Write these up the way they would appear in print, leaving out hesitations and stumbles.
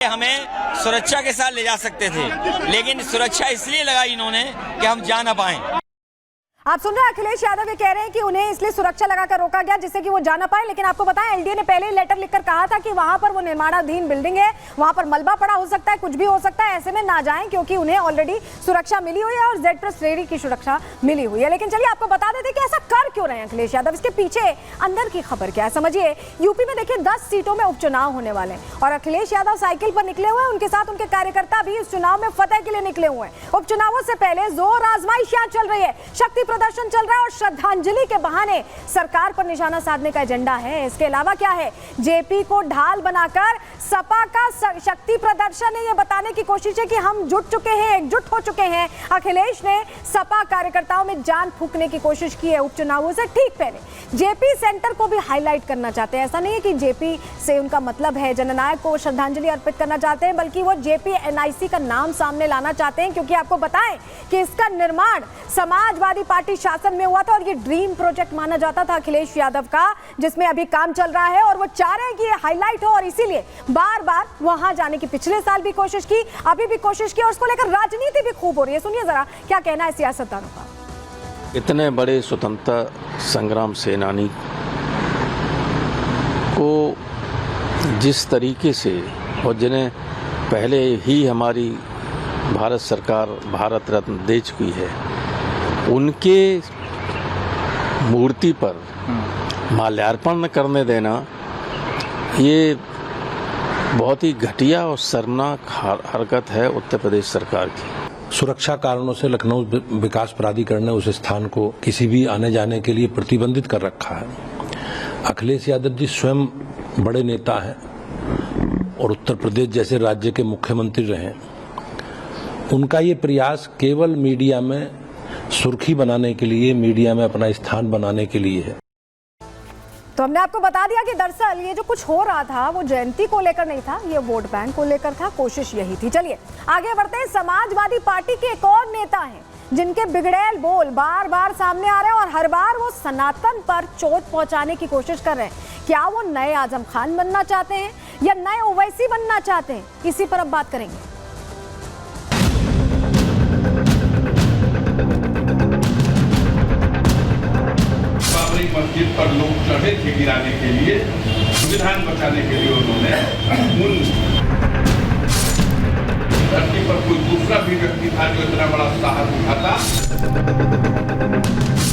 हमें सुरक्षा के साथ ले जा सकते थे, लेकिन सुरक्षा इसलिए लगाई इन्होंने कि हम जा ना पाएं। आप सुन रहे हैं अखिलेश यादव ये कह रहे हैं कि उन्हें इसलिए सुरक्षा लगाकर रोका गया जिससे कि वो जा ना पाए। लेकिन आपको बताएं एलडीए ने पहले ही लेटर लिखकर कहा था कि वहां पर वो निर्माणाधीन बिल्डिंग है, वहां पर मलबा पड़ा हो सकता है, कुछ भी हो सकता है, ऐसे में ना जाएं क्योंकि उन्हें ऑलरेडी सुरक्षा मिली हुई है और Z+3 की सुरक्षा मिली हुई है। लेकिन चलिए आपको बता देते कि ऐसा कर क्यों रहे हैं अखिलेश यादव, इसके पीछे अंदर की खबर क्या है समझिए। यूपी में देखिए 10 सीटों में उपचुनाव होने वाले हैं और अखिलेश यादव साइकिल पर निकले हुए हैं, उनके साथ उनके कार्यकर्ता भी इस चुनाव में फतेह के लिए निकले हुए हैं। उपचुनावों से पहले जोर आजमाइश यहाँ चल रही है, शक्ति प्रदर्शन चल रहा है और श्रद्धांजलि के बहाने सरकार पर निशाना साधने का एजेंडा है। इसके अलावा क्या है, जेपी को ढाल बनाकर सपा का शक्ति प्रदर्शन है, ये बताने की कोशिश है कि हम जुट चुके हैं, एकजुट हो चुके हैं। अखिलेश ने सपा कार्यकर्ताओं में जान फूंकने की कोशिश की है उपचुनावों से ठीक पहले। जेपी सेंटर को भी हाईलाइट करना चाहते हैं, ऐसा नहीं है कि जेपी से उनका मतलब है जननायक को श्रद्धांजलि अर्पित करना चाहते हैं, बल्कि वो जेपी एनआईसी का नाम सामने लाना चाहते हैं क्योंकि आपको बताएं कि इसका निर्माण समाजवादी पार्टी शासन में हुआ था और ये ड्रीम प्रोजेक्ट माना जाता था अखिलेश यादव का, जिसमें अभी काम चल रहा है और वो चाह रहे हैं कि ये हाईलाइट हो और इसीलिए बार बार वहां जाने की पिछले साल भी कोशिश की, अभी भी कोशिश की और उसको लेकर राजनीति भी खूब हो रही है। सुनिए जरा क्या कहना है सियासतदानों का। इतने बड़े स्वतंत्रता संग्राम सेनानी को जिस तरीके से और जिन्हें पहले ही हमारी भारत सरकार भारत रत्न दे चुकी है, उनके मूर्ति पर माल्यार्पण करने देना ये बहुत ही घटिया और शर्मनाक हरकत है उत्तर प्रदेश सरकार की। सुरक्षा कारणों से लखनऊ विकास प्राधिकरण ने उस स्थान को किसी भी आने जाने के लिए प्रतिबंधित कर रखा है। अखिलेश यादव जी स्वयं बड़े नेता हैं और उत्तर प्रदेश जैसे राज्य के मुख्यमंत्री रहे। उनका ये प्रयास केवल मीडिया में सुर्खी बनाने के लिए, मीडिया में अपना स्थान बनाने के लिए है। तो हमने आपको बता दिया कि दरअसल ये जो कुछ हो रहा था वो जयंती को लेकर नहीं था, ये वोट बैंक को लेकर था, कोशिश यही थी। चलिए आगे बढ़ते हैं। समाजवादी पार्टी के एक और नेता हैं जिनके बिगड़ैल बोल बार बार सामने आ रहे हैं और हर बार वो सनातन पर चोट पहुंचाने की कोशिश कर रहे हैं। क्या वो नए आजम खान बनना चाहते हैं या नए ओवैसी बनना चाहते हैं, इसी पर अब बात करेंगे। मस्जिद पर लोग चढ़े थे गिराने के लिए, संविधान बचाने के लिए उन्होंने उन धरती पर कोई दूसरा भी व्यक्ति था जो इतना बड़ा साहस उठाता।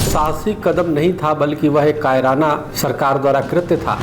साहसी कदम नहीं था बल्कि वह एक कायराना सरकार द्वारा कृत्य था।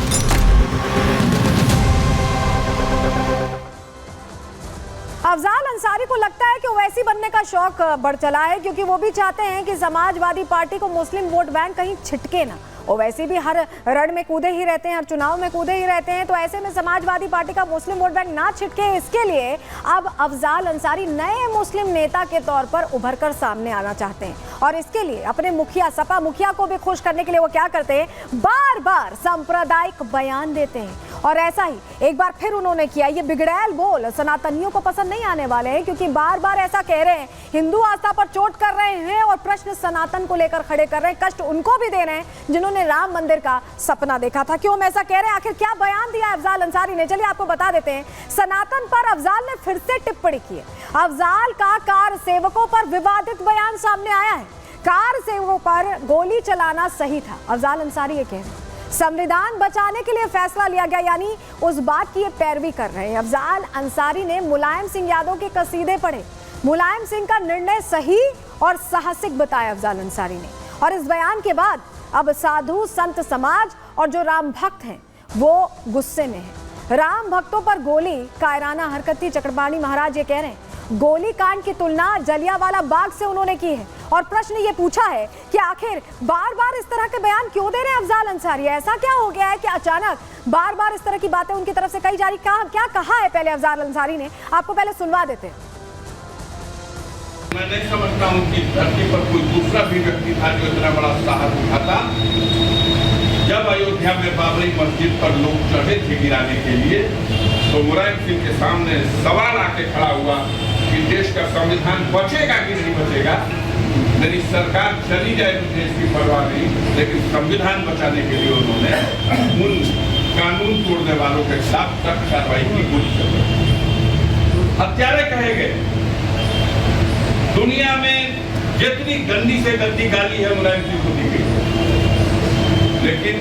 अफजाल अंसारी को लगता है कि ओवैसी बनने का शौक बढ़ चला है क्योंकि वो भी चाहते हैं कि समाजवादी पार्टी को मुस्लिम वोट बैंक कहीं छिटके ना। ओवैसी भी हर रण में कूदे ही रहते हैं, हर चुनाव में कूदे ही रहते हैं, तो ऐसे में समाजवादी पार्टी का मुस्लिम वोट बैंक ना छिटके, इसके लिए अब अफजाल अंसारी नए मुस्लिम नेता के तौर पर उभर कर सामने आना चाहते हैं और इसके लिए अपने मुखिया सपा मुखिया को भी खुश करने के लिए वो क्या करते हैं, बार बार सांप्रदायिक बयान देते हैं। और ऐसा ही एक बार फिर उन्होंने किया। ये बिगड़ैल बोल सनातनियों को पसंद नहीं आने वाले हैं क्योंकि बार बार ऐसा कह रहे हैं, हिंदू आस्था पर चोट कर रहे हैं और प्रश्न सनातन को लेकर खड़े कर रहे हैं, कष्ट उनको भी दे रहे हैं जिन्होंने राम मंदिर का सपना देखा था। क्यों हम ऐसा कह रहे हैं, आखिर क्या बयान दिया अफजाल अंसारी ने, चलिए आपको बता देते हैं। सनातन पर अफजाल ने फिर से टिप्पणी की है। अफजाल का कार सेवकों पर विवादित बयान सामने आया है। कार सेवकों पर गोली चलाना सही था, अफजाल अंसारी ये कह रहे हैं। संविधान बचाने के लिए फैसला लिया गया, यानी उस बात की ये पैरवी कर रहे हैं। अफजाल अंसारी ने मुलायम सिंह यादव के कसीदे पढ़े, मुलायम सिंह का निर्णय सही और साहसिक बताया अफजाल अंसारी ने। और इस बयान के बाद अब साधु संत समाज और जो राम भक्त हैं वो गुस्से में हैं। राम भक्तों पर गोली कायराना हरकत थी, चक्रपाणी महाराज ये कह रहे हैं। गोली कांड की तुलना जलियांवाला बाग से उन्होंने की है और प्रश्न ये पूछा है कि आखिर बार बार इस तरह के बयान क्यों दे रहे हैं अफजाल अंसारी। ऐसा क्या हो गया है कि अचानक बार बार इस तरह की बातें उनकी तरफ से कही जा रही, क्या कहा है पहले अफजाल अंसारी ने, आपको पहले सुनवा देते हैं। मैं नहीं समझता हूँ कि धरती पर कोई दूसरा भी व्यक्ति था जो इतना बड़ा साहस उठाता। जब अयोध्या में बाबरी मस्जिद पर लोग चढ़े थे गिराने के लिए, तो मुलायम सिंह के सामने सवाल आके खड़ा हुआ कि देश का संविधान बचेगा कि नहीं बचेगा। मेरी सरकार चली जाए तो देश की परवाह नहीं, लेकिन संविधान बचाने के लिए उन्होंने उन कानून तोड़ने वालों के खिलाफ सख्त कार्रवाई की कोशिश की। हत्यारे कहे गए। दुनिया में जितनी गंदी से गंदी गाली है मुलायम सिंह को दी गई, लेकिन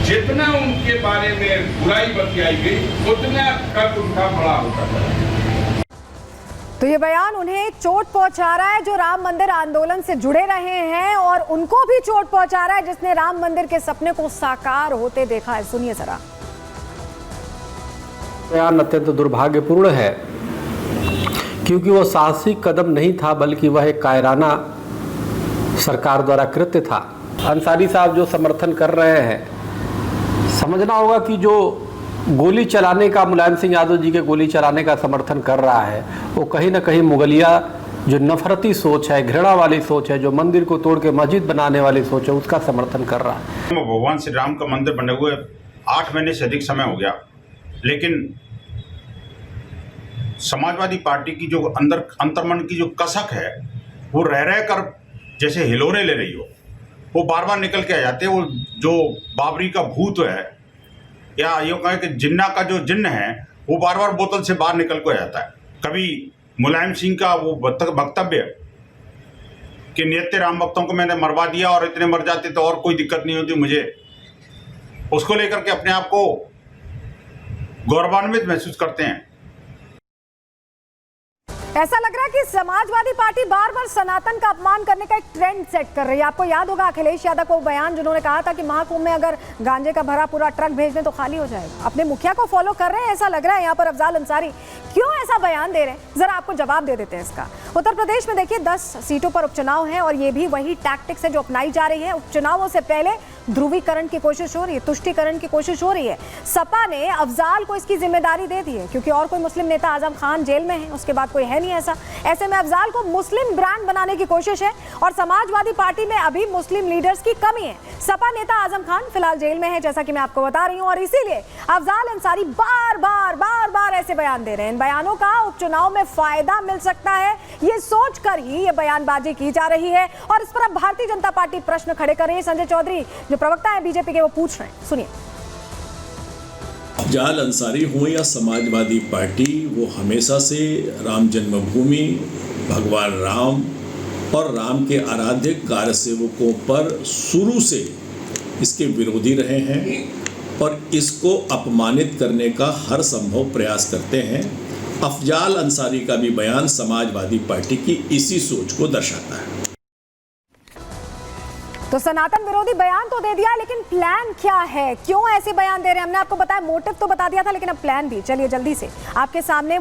जितना उनके बारे में बुराई बतियाई गई उतना कद उनका बड़ा होता है। तो ये बयान उन्हें चोट पहुंचा रहा है जो राम मंदिर आंदोलन से जुड़े रहे हैं, और उनको भी चोट पहुंचा रहा है जिसने राम मंदिर के सपने को साकार होते देखा है। सुनिए जरा। बयान अत्यंत दुर्भाग्यपूर्ण है क्योंकि वो साहसिक कदम नहीं था बल्कि वह एक कायराना सरकार द्वारा कृत्य था। अंसारी साहब जो समर्थन कर रहे हैं, समझना होगा कि जो गोली चलाने का, मुलायम सिंह यादव जी के गोली चलाने का समर्थन कर रहा है, वो कहीं ना कहीं मुगलिया जो नफरती सोच है, घृणा वाली सोच है, जो मंदिर को तोड़ के मस्जिद बनाने वाली सोच है, उसका समर्थन कर रहा है। भगवान श्री राम का मंदिर बने हुए 8 महीने से अधिक समय हो गया, लेकिन समाजवादी पार्टी की जो अंतर्मन की जो कसक है वो रह कर जैसे हिलोरे ले रही हो, वो बार बार निकल के आ जाते हैं। वो जो बाबरी का भूत है, या यूँ कहें कि जिन्ना का जो जिन्न है, वो बार बार बोतल से बाहर निकल के आ जाता है। कभी मुलायम सिंह का वो वक्तव्य कि नित्य राम भक्तों को मैंने मरवा दिया और इतने मर जाते तो और कोई दिक्कत नहीं होती मुझे, उसको लेकर के अपने आप को गौरवान्वित महसूस करते हैं। ऐसा लग रहा है कि समाजवादी पार्टी बार बार सनातन का अपमान करने का एक ट्रेंड सेट कर रही है। आपको याद होगा अखिलेश यादव को बयान जिन्होंने कहा था कि महाकुंभ में अगर गांजे का भरा पूरा ट्रक भेज दें तो खाली हो जाएगा। अपने मुखिया को फॉलो कर रहे हैं ऐसा लग रहा है। यहाँ पर अफजाल अंसारी क्यों ऐसा बयान दे रहे हैं, जरा आपको जवाब दे देते हैं इसका। उत्तर प्रदेश में देखिए 10 सीटों पर उपचुनाव है और ये भी वही टैक्टिक्स है जो अपनाई जा रही है। उपचुनावों से पहले ध्रुवीकरण की कोशिश हो रही है, तुष्टीकरण की कोशिश हो रही है। सपा ने अफजाल को इसकी जिम्मेदारी दे दी है क्योंकि और कोई मुस्लिम नेता, आजम खान जेल में है, उसके बाद कोई है नहीं ऐसा। ऐसे में अफजाल को मुस्लिम ब्रांड बनाने की कोशिश है और समाजवादी पार्टी में अभी मुस्लिम लीडर्स की कमी है। सपा नेता आजम खान फिलहाल जेल में है जैसा कि मैं आपको बता रही हूं, और इसीलिए अफजाल अंसारी बार बार ऐसे बयान दे रहे हैं। इन बयानों का उपचुनाव में फायदा मिल सकता है, ये सोचकर ही ये बयानबाजी की जा रही है। और इस पर अब भारतीय जनता पार्टी प्रश्न खड़े कर रही है। संजय चौधरी जो प्रवक्ता है बीजेपी के, वो पूछ रहे हैं, सुनिए। अफजाल अंसारी हो या समाजवादी पार्टी, वो हमेशा से राम जन्मभूमि, भगवान राम और राम के आराध्य कार्य सेवकों पर शुरू से इसके विरोधी रहे हैं और इसको अपमानित करने का हर संभव प्रयास करते हैं। अफजाल अंसारी का भी बयान समाजवादी पार्टी की इसी सोच को दर्शाता है। तो सनातन विरोधी बयान तो दे दिया, लेकिन प्लान क्या है, क्यों ऐसे बयान दे रहे हैं? हमने आपको बताया, मोटिव तो बता दिया था, लेकिन अब प्लान भी। चलिए जल्दी से आपके सामने वो